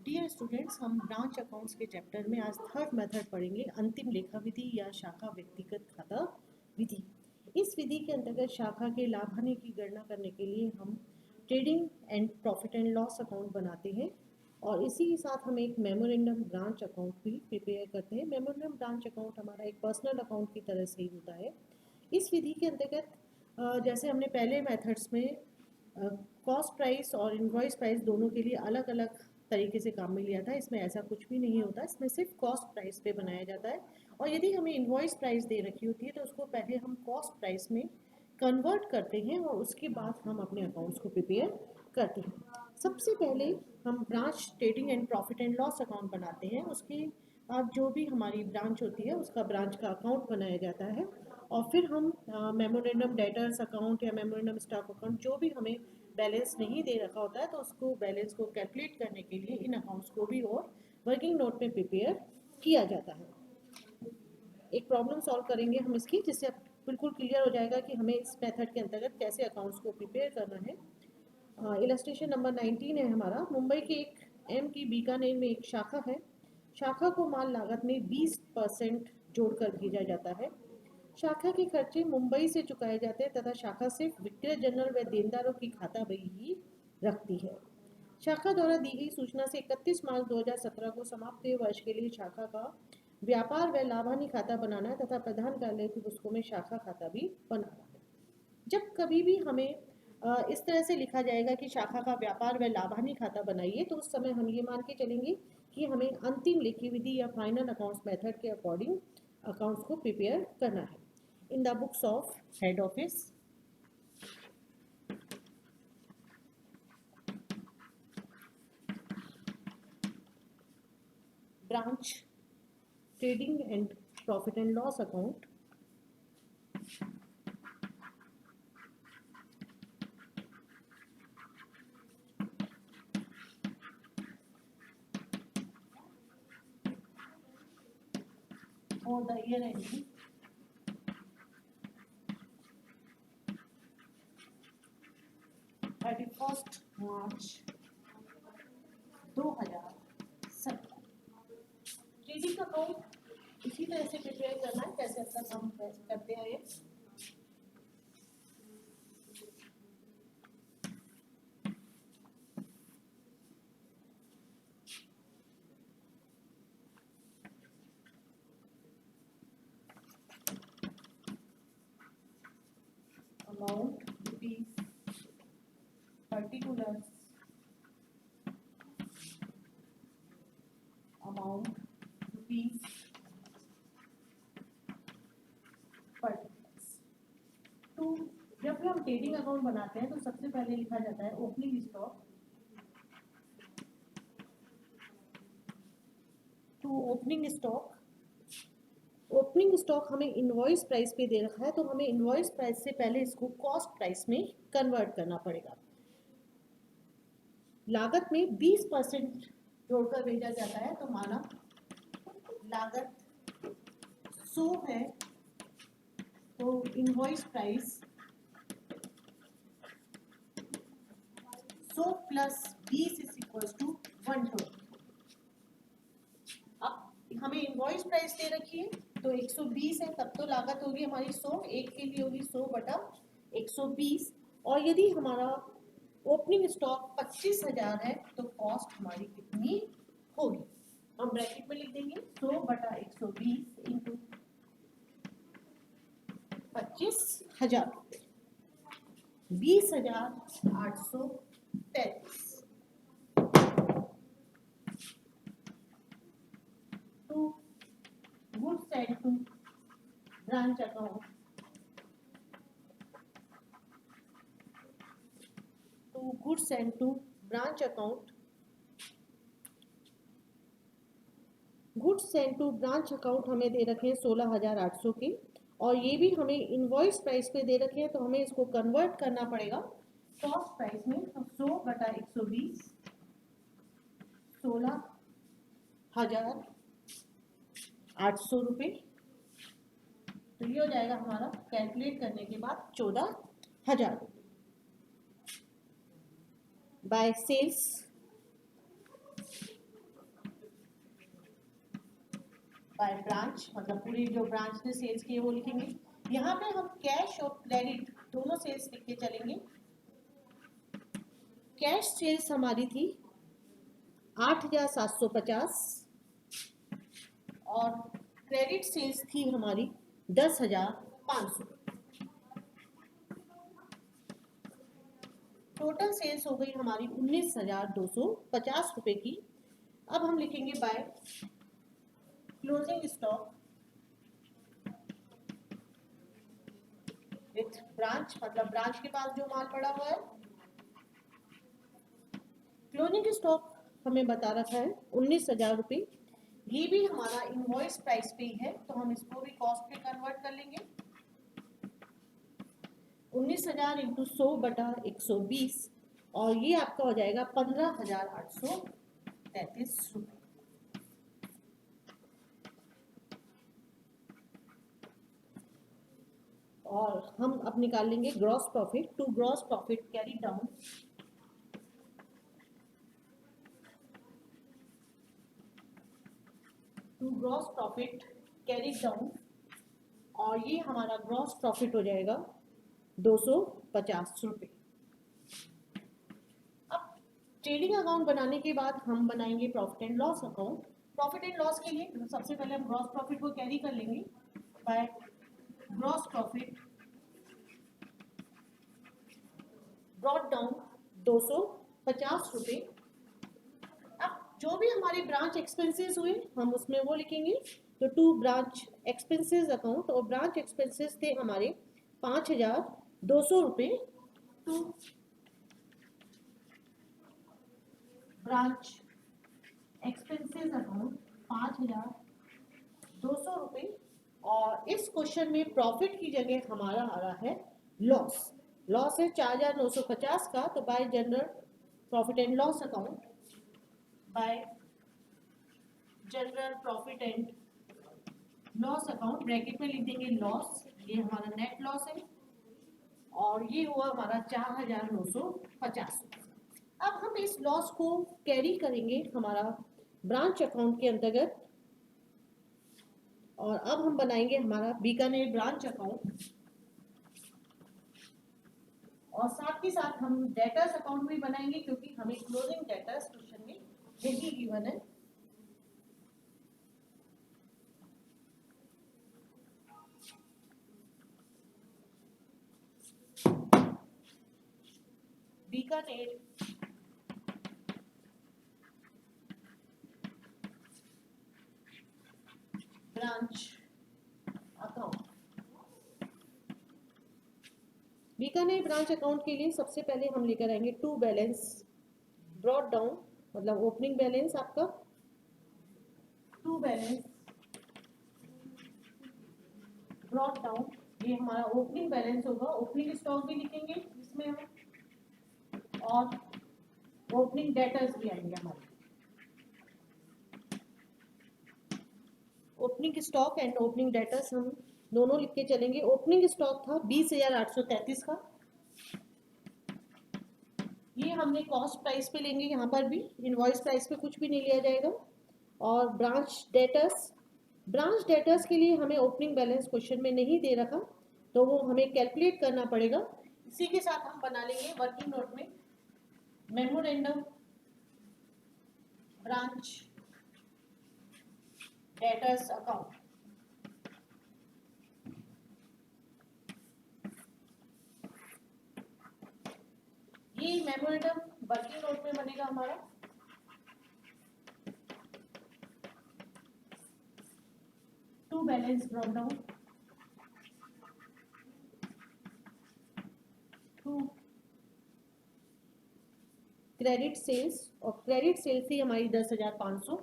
Dear students, हम branch accounts के chapter में आज थर्ड मेथड पढ़ेंगे, अंतिम लेखा विधि या शाखा व्यक्तिगत खाता विधि। इस विधि के अंतर्गत शाखा के लाभ हानि की गणना करने के लिए हम trading and profit and loss account बनाते हैं और इसी के साथ हम एक मेमोरेंडम ब्रांच अकाउंट भी प्रिपेयर करते हैं। मेमोरेंडम ब्रांच अकाउंट हमारा एक पर्सनल अकाउंट की तरह से ही होता है। इस विधि के अंतर्गत जैसे हमने पहले मेथड्स में कॉस्ट प्राइस और इनवॉइस प्राइस दोनों के लिए अलग अलग तरीके से काम में लिया था, इसमें ऐसा कुछ भी नहीं होता। इसमें सिर्फ कॉस्ट प्राइस पे बनाया जाता है और यदि हमें इनवॉइस प्राइस दे रखी होती है तो उसको पहले हम कॉस्ट प्राइस में कन्वर्ट करते हैं और उसके बाद हम अपने अकाउंट्स को प्रिपेयर करते हैं। सबसे पहले हम branch trading and profit and loss account बनाते हैं। उसके बाद जो भी हमारी ब्रांच होती है उसका ब्रांच का अकाउंट बनाया जाता है और फिर हम मेमोरेंडम डेटर्स अकाउंट या मेमोरेंडम स्टॉक अकाउंट जो भी हमें बैलेंस नहीं दे रखा होता है तो उसको बैलेंस को कैलकुलेट करने के लिए इन अकाउंट्स को भी और वर्किंग नोट में प्रिपेयर किया जाता है। एक प्रॉब्लम सॉल्व करेंगे हम इसकी, जिससे अब बिल्कुल क्लियर हो जाएगा कि हमें इस मेथड के अंतर्गत कैसे अकाउंट्स को प्रिपेयर करना है। इलस्ट्रेशन नंबर 19 है हमारा। मुंबई के एक एम की बीकानेर में एक शाखा है। शाखा को माल लागत में 20% जोड़कर भेजा जाता है। शाखा के खर्चे मुंबई से चुकाए जाते हैं तथा शाखा सिर्फ विक्रय जनरल व देनदारों की खाता बही ही रखती है। शाखा द्वारा दी गई सूचना से 31 मार्च 2017 को समाप्त हुए वर्ष के लिए शाखा का व्यापार व लाभानी खाता बनाना है तथा प्रधान कार्यालय की पुस्तकों में शाखा खाता भी बनाना है। जब कभी भी हमें इस तरह से लिखा जाएगा कि शाखा का व्यापार व लाभानी खाता बनाइए तो उस समय हम ये मान के चलेंगे कि हमें अंतिम लेखी विधि या फाइनल अकाउंट्स मेथड के अकॉर्डिंग अकाउंट्स को प्रिपेयर करना है। In the books of head office branch trading and profit and loss account for the year ending 31st March 2017। Trading account इसी तरह से प्रिपेयर करना है जैसे अब तक हम करते आए। Amount rupees, particulars, amount rupees, particulars। तो जब भी हम ट्रेडिंग अकाउंट बनाते हैं तो सबसे पहले लिखा जाता है ओपनिंग स्टॉक। तो ओपनिंग स्टॉक हमें इनवॉइस प्राइस पे दे रखा है तो हमें इनवॉइस प्राइस से पहले इसको कॉस्ट प्राइस में कन्वर्ट करना पड़ेगा। लागत में 20% जोड़कर भेजा जाता है तो माना लागत 100 है तो invoice price 100 plus 20 is equal to 120। अब हमें इनवॉइस प्राइस दे रखी है तो 120 है, तब तो लागत होगी हमारी 100, एक के लिए होगी 100 बटा 120। और यदि हमारा ओपनिंग स्टॉक 25,000 है तो कॉस्ट हमारी कितनी होगी, हम ब्रैकेट में लिख देंगे 100 बटा 120 into 25,000, 20,833। to goods sent to branch account, to goods sent to branch account, goods send to branch account हमें दे रखे हैं 16,800 के और ये भी हमें इनवॉइस प्राइस पे दे रखे हैं तो हमें इसको कन्वर्ट करना पड़ेगा कॉस्ट प्राइस में। तो 100 बटा 120 16,800 रुपये, तो ये हो जाएगा हमारा कैलकुलेट करने के बाद 14,000 रुपये। बाय सेल्स बाय ब्रांच, मतलब पूरी जो ब्रांच ने सेल्स की है वो लिखेंगे। यहाँ पे हम कैश और क्रेडिट दोनों सेल्स लिख के चलेंगे। कैश सेल्स हमारी थी 8,750 और क्रेडिट सेल्स थी हमारी 10,500। टोटल सेल्स हो गई हमारी 19,250 रुपए की। अब हम लिखेंगे by closing stock with branch, मतलब ब्रांच के पास जो माल पड़ा हुआ है। क्लोजिंग स्टॉक हमें बता रखा है 19,000 रुपये। ये भी हमारा इनवॉइस प्राइस पे है, तो हम इसको भी कॉस्ट पे कन्वर्ट कर लेंगे। 19,000 इंटू 100/120 और ये आपका हो जाएगा 15,833 रुपये। और हम अब निकाल लेंगे gross profit. To gross profit carry down to gross profit carry down और ये हमारा ग्रॉस प्रॉफिट हो जाएगा 250 रुपये। अब ट्रेडिंग अकाउंट बनाने के बाद हम बनाएंगे profit and loss account. Profit and loss के लिए सबसे पहले हम ग्रॉस प्रॉफिट को कैरी कर लेंगे by gross profit brought down 250 रुपये। अब जो भी हमारे ब्रांच एक्सपेंसेस हुए हम उसमें वो लिखेंगे। तो टू ब्रांच एक्सपेंसेस अकाउंट, और ब्रांच एक्सपेंसेस थे हमारे 5,200 रुपये। टू ब्रांच एक्सपेंसेस अकाउंट 5,200 रुपये। और इस क्वेश्चन में प्रॉफिट की जगह हमारा आ रहा है लॉस। लॉस है 4,950 का, तो bye general profit and loss account, bye general profit and loss account bracket में लिख देंगे लॉस, ये हमारा नेट लॉस है और ये हुआ हमारा 4,950। अब हम इस लॉस को कैरी करेंगे हमारा ब्रांच अकाउंट के अंतर्गत, और अब हम बनाएंगे हमारा बीकानेर ब्रांच अकाउंट और साथ ही साथ हम डेटर्स अकाउंट भी बनाएंगे क्योंकि हमें क्लोजिंग डेटर्स क्वेश्चन में यही गिवन है। Bikaner branch account. Bikaner branch account के लिए सबसे पहले हम लेकर आएंगे टू बैलेंस ब्रॉट डाउन, मतलब ओपनिंग बैलेंस आपका टू बैलेंस ब्रॉट डाउन, ये हमारा ओपनिंग बैलेंस होगा। ओपनिंग स्टॉक भी लिखेंगे इसमें हम, और ओपनिंग डेटर्स भी आएंगे हमारे। Opening stock and opening debtors हम दोनों लिख के चलेंगे। ओपनिंग स्टॉक था 20,833 का, ये हमने कॉस्ट प्राइस पे लेंगे, यहाँ पर भी इनवॉइस प्राइस पे कुछ भी नहीं लिया जाएगा। और ब्रांच डेटर्स के लिए हमें ओपनिंग बैलेंस क्वेश्चन में नहीं दे रखा, तो वो हमें कैलकुलेट करना पड़ेगा। इसी के साथ हम बना लेंगे वर्किंग नोट में मेमोरेंडम ब्रांच डेटर्स अकाउंट। ये मेमोरेंडम वर्किंग नोट में बनेगा हमारा। To balance brought down to credit sales, और क्रेडिट सेल्स थी हमारी 10,500।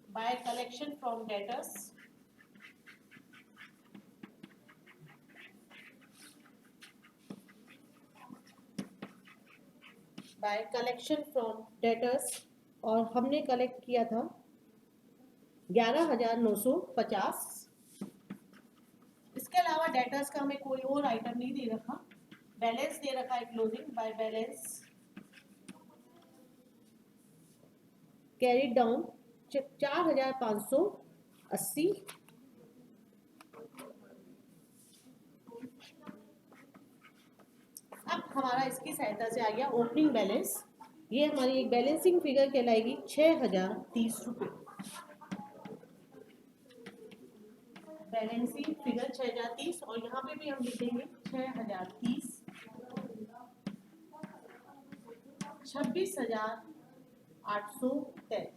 By collection from debtors, by collection from debtors, और हमने कलेक्ट किया था 11,950। इसके अलावा डेटर्स का हमें कोई और आइटम नहीं दे रखा। बैलेंस दे रखा है closing, by balance carry down 4580। अब हमारा इसकी सहायता से आ गया ओपनिंग बैलेंस। ये हमारी एक बैलेंसिंग फिगर कहलाएगी 6030 रुपये। बैलेंसिंग फिगर 6030, और यहाँ पे भी हम लिखेंगे 6030, 26,833।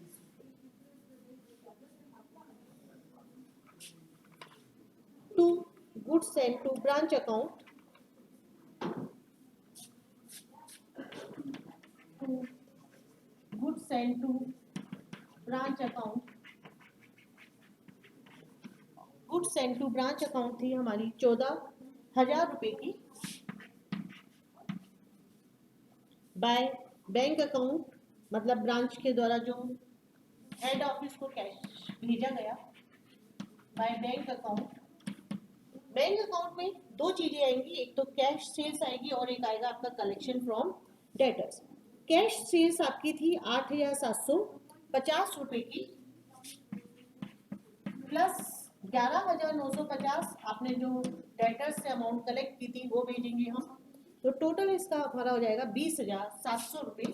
To goods and to branch account, goods and to branch account, goods and to branch account थी हमारी 14,000 रुपये की। बाय बैंक अकाउंट मतलब ब्रांच के द्वारा जो हेड ऑफिस को कैश भेजा गया, by bank account. Bank account में दो चीजें आएंगी, एक तो कैश सेल्स आएगी और एक आएगा आपका collection from debtors. Cash sales आपकी थी 8,750 रुपये की, प्लस 11,950 आपने जो डेटर्स से अमाउंट कलेक्ट की थी वो भेजेंगे हम, तो टोटल इसका हमारा हो जाएगा 20,700 रुपये।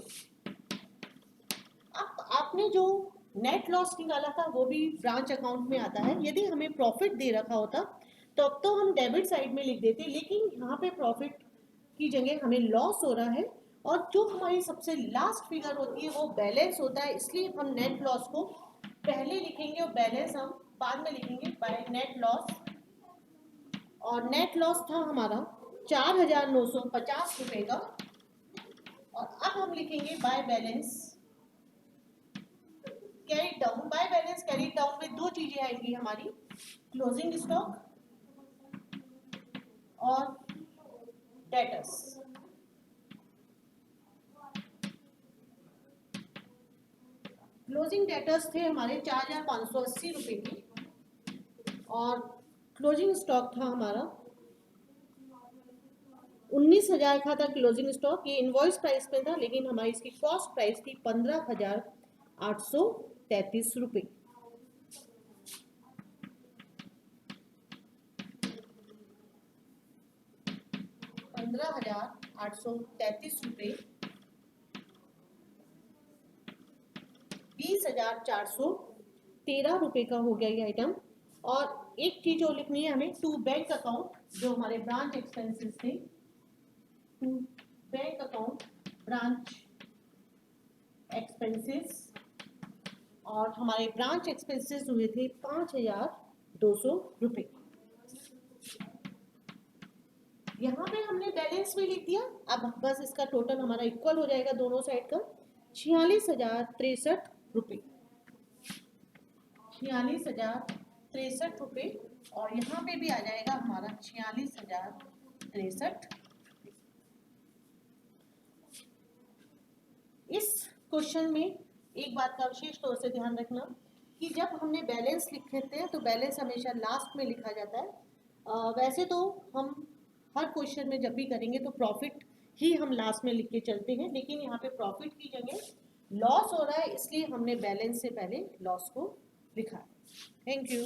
अब आपने जो नेट लॉस निकाला था वो भी ब्रांच अकाउंट में आता है। यदि हमें प्रॉफिट दे रखा होता तो अब तो हम डेबिट साइड में लिख देते, लेकिन यहाँ पे प्रॉफिट की जगह हमें लॉस हो रहा है, और जो हमारी सबसे लास्ट फिगर होती है वो बैलेंस होता है, इसलिए हम नेट लॉस को पहले लिखेंगे और बैलेंस हम बाद में लिखेंगे बाय नेट लॉस। और नेट लॉस था हमारा 4,950 रुपये का, और अब हम लिखेंगे by balance carry down. By balance carry down में दो चीजें आएंगी हमारी, क्लोजिंग स्टॉक और डेटर्स। क्लोजिंग डेटर्स थे हमारे 4,580 रुपये की, और क्लोजिंग स्टॉक था हमारा 19,000 का था क्लोजिंग स्टॉक। ये इनवॉइस प्राइस में था, लेकिन हमारी इसकी कॉस्ट प्राइस थी 15,833 रुपये। 15,833 रुपये, 20,413 रुपये का हो गया ये आइटम। और एक चीज और लिखनी है हमें, टू बैंक अकाउंट जो हमारे ब्रांच एक्सपेंसेस थे, to bank account branch expenses, और हमारे ब्रांच एक्सपेंसेस हुए थे 5,200 रुपये। यहाँ पे हमने बैलेंस भी लिख दिया। अब बस इसका टोटल हमारा इक्वल हो जाएगा दोनों साइड का 46,063 रुपये, 46,063 रुपये, और यहाँ पे भी आ जाएगा हमारा 46,063। इस क्वेश्चन में एक बात का विशेष तौर से ध्यान रखना कि जब हमने बैलेंस लिखे थे तो बैलेंस हमेशा लास्ट में लिखा जाता है। वैसे तो हम हर क्वेश्चन में जब भी करेंगे तो प्रॉफिट ही हम लास्ट में लिख के चलते हैं, लेकिन यहाँ पे प्रॉफिट की जगह लॉस हो रहा है, इसलिए हमने बैलेंस से पहले लॉस को लिखा है। Thank you.